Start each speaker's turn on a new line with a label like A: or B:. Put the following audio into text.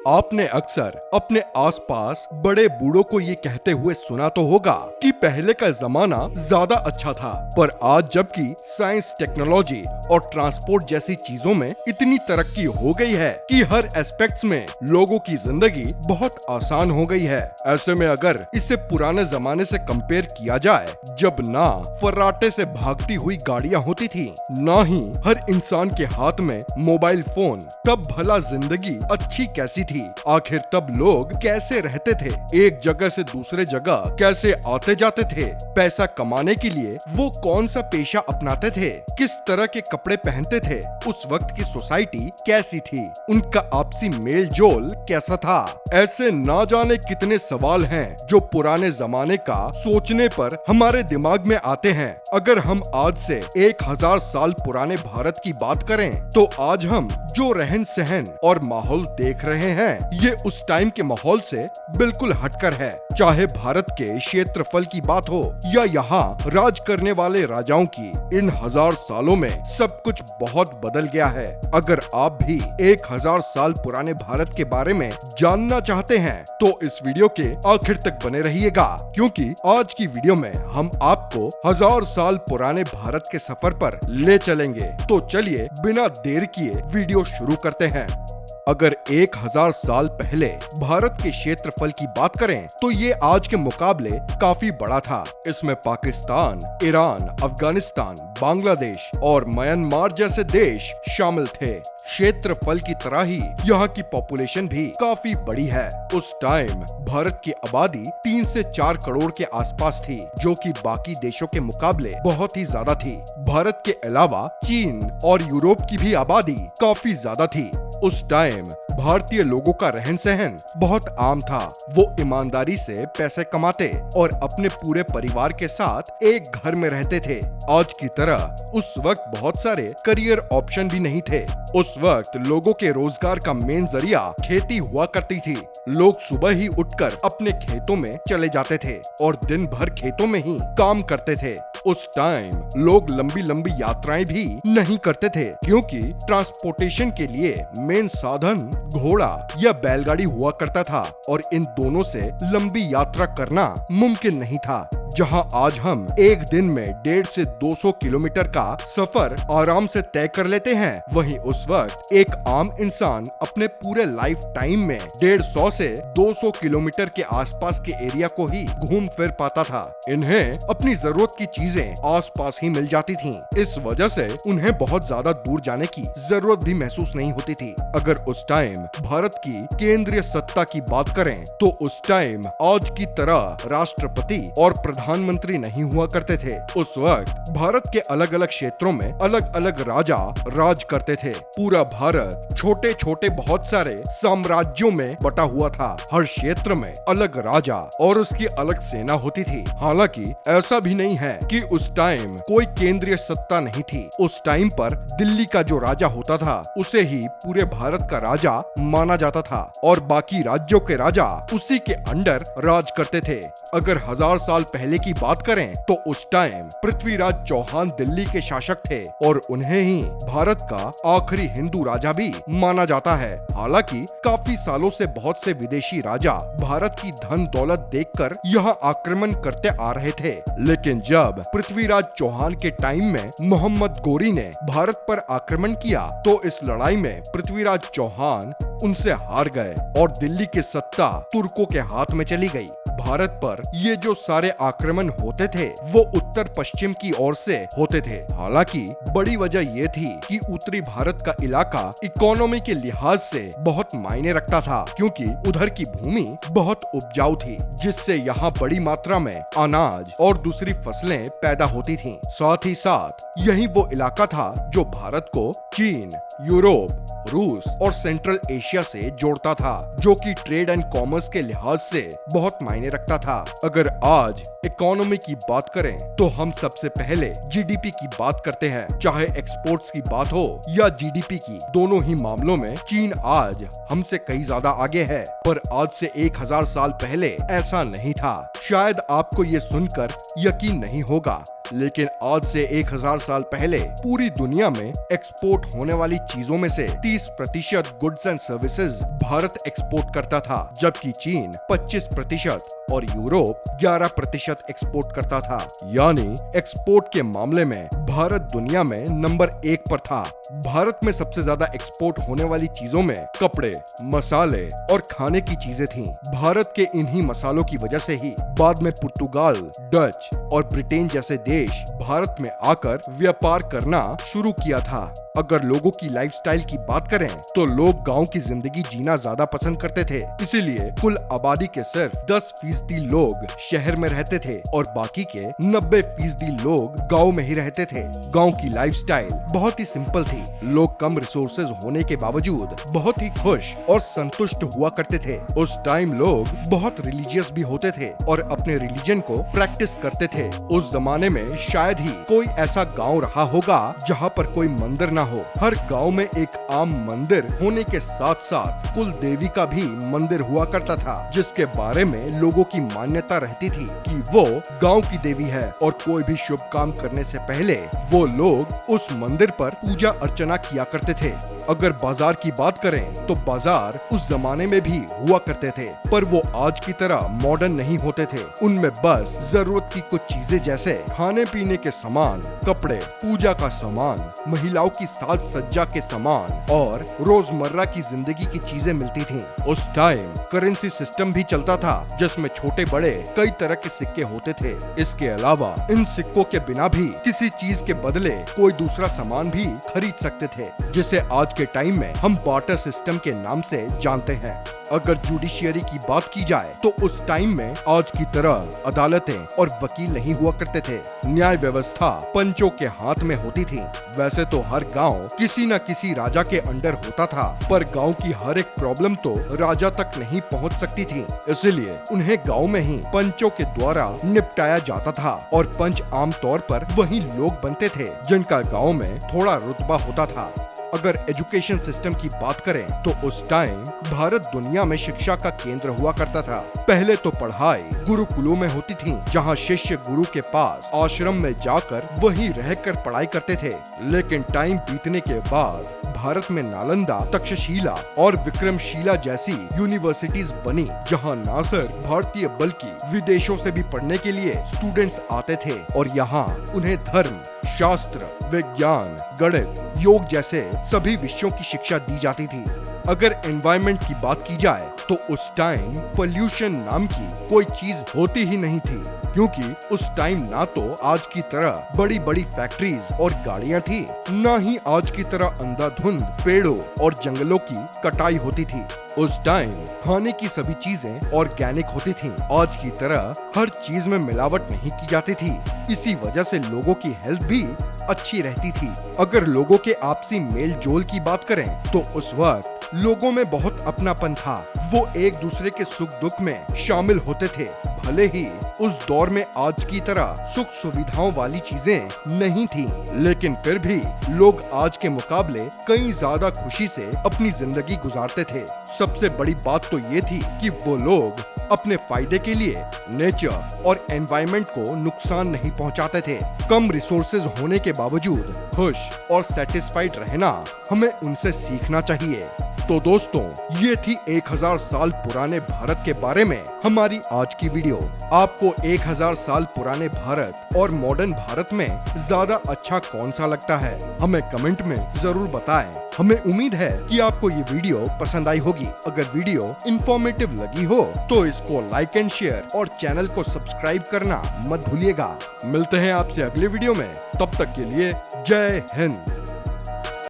A: आपने अक्सर अपने आसपास बड़े बूढ़ों को ये कहते हुए सुना तो होगा कि पहले का जमाना ज्यादा अच्छा था, पर आज जबकि साइंस, टेक्नोलॉजी और ट्रांसपोर्ट जैसी चीजों में इतनी तरक्की हो गई है कि हर एस्पेक्ट्स में लोगों की जिंदगी बहुत आसान हो गई है। ऐसे में अगर इसे पुराने जमाने से कंपेयर किया जाए, जब ना फर्राटे से भागती हुई गाड़ियां होती थी, ना ही हर इंसान के हाथ में मोबाइल फोन, तब भला जिंदगी अच्छी कैसी थी? आखिर तब लोग कैसे रहते थे? एक जगह से दूसरे जगह कैसे आते जाते थे? पैसा कमाने के लिए वो कौन सा पेशा अपनाते थे? किस तरह के कपड़े पहनते थे? उस वक्त की सोसाइटी कैसी थी? उनका आपसी मेल जोल कैसा था? ऐसे ना जाने कितने सवाल हैं जो पुराने जमाने का सोचने पर हमारे दिमाग में आते हैं। अगर हम आज से 1000 साल पुराने भारत की बात करें, तो आज हम जो रहन सहन और माहौल देख रहे हैं, ये उस टाइम के माहौल से बिल्कुल हटकर है। चाहे भारत के क्षेत्रफल की बात हो या यहाँ राज करने वाले राजाओं की, इन 1000 सालों में सब कुछ बहुत बदल गया है। अगर आप भी 1000 साल पुराने भारत के बारे में जानना चाहते हैं, तो इस वीडियो के आखिर तक बने रहिएगा, क्योंकि आज की वीडियो में हम आपको 1000 साल पुराने भारत के सफर पर ले चलेंगे। तो चलिए बिना देर किए वीडियो शुरू करते हैं। अगर 1000 साल पहले भारत के क्षेत्रफल की बात करें, तो ये आज के मुकाबले काफी बड़ा था। इसमें पाकिस्तान, ईरान, अफगानिस्तान, बांग्लादेश और म्यांमार जैसे देश शामिल थे। क्षेत्रफल की तरह ही यहाँ की पॉपुलेशन भी काफी बड़ी है। उस टाइम भारत की आबादी 3 से 4 करोड़ के आसपास थी, जो कि बाकी देशों के मुकाबले बहुत ही ज्यादा थी। भारत के अलावा चीन और यूरोप की भी आबादी काफी ज्यादा थी। उस टाइम भारतीय लोगों का रहन सहन बहुत आम था। वो ईमानदारी से पैसे कमाते और अपने पूरे परिवार के साथ एक घर में रहते थे। आज की तरह उस वक्त बहुत सारे करियर ऑप्शन भी नहीं थे। उस वक्त लोगों के रोजगार का मेन जरिया खेती हुआ करती थी। लोग सुबह ही उठकर अपने खेतों में चले जाते थे और दिन भर खेतों में ही काम करते थे। उस टाइम लोग लंबी लंबी यात्राएं भी नहीं करते थे, क्योंकि ट्रांसपोर्टेशन के लिए मेन साधन घोड़ा या बैलगाड़ी हुआ करता था और इन दोनों से लंबी यात्रा करना मुमकिन नहीं था। जहां आज हम एक दिन में 150 से 200 किलोमीटर का सफर आराम से तय कर लेते हैं, वहीं उस वक्त एक आम इंसान अपने पूरे लाइफ टाइम में 150 से 200 किलोमीटर के आसपास के एरिया को ही घूम फिर पाता था। इन्हें अपनी जरूरत की चीजें आसपास ही मिल जाती थीं। इस वजह से उन्हें बहुत ज्यादा दूर जाने की जरूरत भी महसूस नहीं होती थी। अगर उस टाइम भारत की केंद्रीय सत्ता की बात करें, तो उस टाइम आज की तरह राष्ट्रपति और प्रधानमंत्री नहीं हुआ करते थे। उस वक्त भारत के अलग अलग क्षेत्रों में अलग अलग राजा राज करते थे। पूरा भारत छोटे छोटे बहुत सारे साम्राज्यों में बटा हुआ था। हर क्षेत्र में अलग राजा और उसकी अलग सेना होती थी। हालांकि ऐसा भी नहीं है कि उस टाइम कोई केंद्रीय सत्ता नहीं थी। उस टाइम पर दिल्ली का जो राजा होता था, उसे ही पूरे भारत का राजा माना जाता था और बाकी राज्यों के राजा उसी के अंडर राज करते थे। अगर 1000 साल पहले की बात करें, तो उस टाइम पृथ्वीराज चौहान दिल्ली के शासक थे और उन्हें ही भारत का आखिरी हिंदू राजा भी माना जाता है। हालांकि काफी सालों से बहुत से विदेशी राजा भारत की धन दौलत देखकर यहाँ आक्रमण करते आ रहे थे, लेकिन जब पृथ्वीराज चौहान के टाइम में मोहम्मद गोरी ने भारत पर आक्रमण किया, तो इस लड़ाई में पृथ्वीराज चौहान उनसे हार गए और दिल्ली की सत्ता तुर्कों के हाथ में चली गई। भारत पर ये जो सारे आक्रमण होते थे, वो उत्तर पश्चिम की ओर से होते थे। हालांकि बड़ी वजह ये थी कि उत्तरी भारत का इलाका इकोनॉमी के लिहाज से बहुत मायने रखता था, क्योंकि उधर की भूमि बहुत उपजाऊ थी, जिससे यहाँ बड़ी मात्रा में अनाज और दूसरी फसलें पैदा होती थीं। साथ ही साथ यही वो इलाका था जो भारत को चीन, यूरोप, रूस और सेंट्रल एशिया से जोड़ता था, जो कि ट्रेड एंड कॉमर्स के लिहाज से बहुत मायने रखता था। अगर आज इकोनॉमी की बात करें, तो हम सबसे पहले जीडीपी की बात करते हैं। चाहे एक्सपोर्ट्स की बात हो या जीडीपी की, दोनों ही मामलों में चीन आज हमसे कई ज्यादा आगे है। पर आज से 1000 साल पहले ऐसा नहीं था। शायद आपको ये सुनकर यकीन नहीं होगा, लेकिन आज से 1000 साल पहले पूरी दुनिया में एक्सपोर्ट होने वाली चीजों में से 30% goods and services Bharat export करता था, जबकि चीन 25% और यूरोप 11% एक्सपोर्ट करता था। यानी एक्सपोर्ट के मामले में भारत दुनिया में नंबर 1 पर था। भारत में सबसे ज्यादा एक्सपोर्ट होने वाली चीजों में कपड़े, मसाले और खाने की चीजें थीं। भारत के इन्हीं मसालों की वजह से ही बाद में पुर्तगाल, डच और ब्रिटेन जैसे देश भारत में आकर व्यापार करना शुरू किया था। अगर लोगों की लाइफस्टाइल की बात करें तो लोग गांव की जिंदगी जीना ज्यादा पसंद करते थे, इसीलिए कुल आबादी के सिर्फ 10% लोग शहर में रहते थे और बाकी के 90% लोग गांव में ही रहते थे। गांव की लाइफस्टाइल बहुत ही सिंपल थी। लोग कम रिसोर्सेज होने के बावजूद बहुत ही खुश और संतुष्ट हुआ करते थे। उस टाइम लोग बहुत रिलीजियस भी होते थे और अपने रिलीजन को प्रैक्टिस करते थे। उस जमाने में शायद ही कोई ऐसा गांव रहा होगा जहां पर कोई मंदिर ना हो। हर गांव में एक आम मंदिर होने के साथ साथ कुल देवी का भी मंदिर हुआ करता था, जिसके बारे में लोगों की मान्यता रहती थी कि वो गांव की देवी है और कोई भी शुभ काम करने से पहले वो लोग उस मंदिर पर पूजा अर्चना किया करते थे। अगर बाजार की बात करें तो बाजार उस जमाने में भी हुआ करते थे, पर वो आज की तरह मॉडर्न नहीं होते थे। उनमें बस जरूरत की कुछ चीजें जैसे खाने पीने के सामान, कपड़े, पूजा का सामान, महिलाओं की साज सज्जा के सामान और रोजमर्रा की जिंदगी की चीजें मिलती थीं। उस टाइम करेंसी सिस्टम भी चलता था, जिसमें छोटे बड़े कई तरह के सिक्के होते थे। इसके अलावा इन सिक्कों के बिना भी किसी चीज के बदले कोई दूसरा सामान भी खरीद सकते थे, जिसे आज के टाइम में हम बार्टर सिस्टम के नाम से जानते हैं। अगर जुडिशियरी की बात की जाए तो उस टाइम में आज की तरह अदालतें और वकील नहीं हुआ करते थे। न्याय व्यवस्था पंचों के हाथ में होती थी। वैसे तो हर गांव किसी न किसी राजा के अंडर होता था, पर गांव की हर एक प्रॉब्लम तो राजा तक नहीं पहुंच सकती थी, इसलिए उन्हें गांव में ही पंचों के द्वारा निपटाया जाता था। और पंच आमतौर पर वही लोग बनते थे जिनका गाँव में थोड़ा रुतबा होता था। अगर एजुकेशन सिस्टम की बात करें तो उस टाइम भारत दुनिया में शिक्षा का केंद्र हुआ करता था। पहले तो पढ़ाई गुरुकुलों में होती थी, जहां शिष्य गुरु के पास आश्रम में जाकर वहीं रहकर पढ़ाई करते थे। लेकिन टाइम बीतने के बाद भारत में नालंदा, तक्षशिला और विक्रमशिला जैसी यूनिवर्सिटीज बनी, जहां ना सिर्फ भारतीय बल्कि विदेशों से भी पढ़ने के लिए स्टूडेंट्स आते थे और यहाँ उन्हें धर्म, शास्त्र, विज्ञान, गणित, योग जैसे सभी विषयों की शिक्षा दी जाती थी। अगर एनवायरनमेंट की बात की जाए तो उस टाइम पोल्यूशन नाम की कोई चीज होती ही नहीं थी, क्योंकि उस टाइम ना तो आज की तरह बड़ी बड़ी फैक्ट्रीज और गाड़ियां थी, ना ही आज की तरह अंधाधुंध पेड़ों और जंगलों की कटाई होती थी। उस टाइम खाने की सभी चीजें ऑर्गेनिक होती थीं। आज की तरह हर चीज में मिलावट नहीं की जाती थी। इसी वजह से लोगों की हेल्थ भी अच्छी रहती थी। अगर लोगों के आपसी मेल जोल की बात करें तो उस वक्त लोगों में बहुत अपनापन था। वो एक दूसरे के सुख दुख में शामिल होते थे। भले ही उस दौर में आज की तरह सुख सुविधाओं वाली चीजें नहीं थी, लेकिन फिर भी लोग आज के मुकाबले कई ज्यादा खुशी से अपनी जिंदगी गुजारते थे। सबसे बड़ी बात तो ये थी कि वो लोग अपने फायदे के लिए नेचर और एनवायरनमेंट को नुकसान नहीं पहुंचाते थे। कम रिसोर्सेज होने के बावजूद खुश और सेटिस्फाइड रहना हमें उनसे सीखना चाहिए। तो दोस्तों, ये थी 1000 साल पुराने भारत के बारे में हमारी आज की वीडियो। आपको 1000 साल पुराने भारत और मॉडर्न भारत में ज्यादा अच्छा कौन सा लगता है, हमें कमेंट में जरूर बताएं। हमें उम्मीद है कि आपको ये वीडियो पसंद आई होगी। अगर वीडियो इंफॉर्मेटिव लगी हो तो इसको लाइक एंड शेयर और चैनल को सब्सक्राइब करना मत भूलिएगा। मिलते हैं आपसे अगले वीडियो में, तब तक के लिए जय हिंद।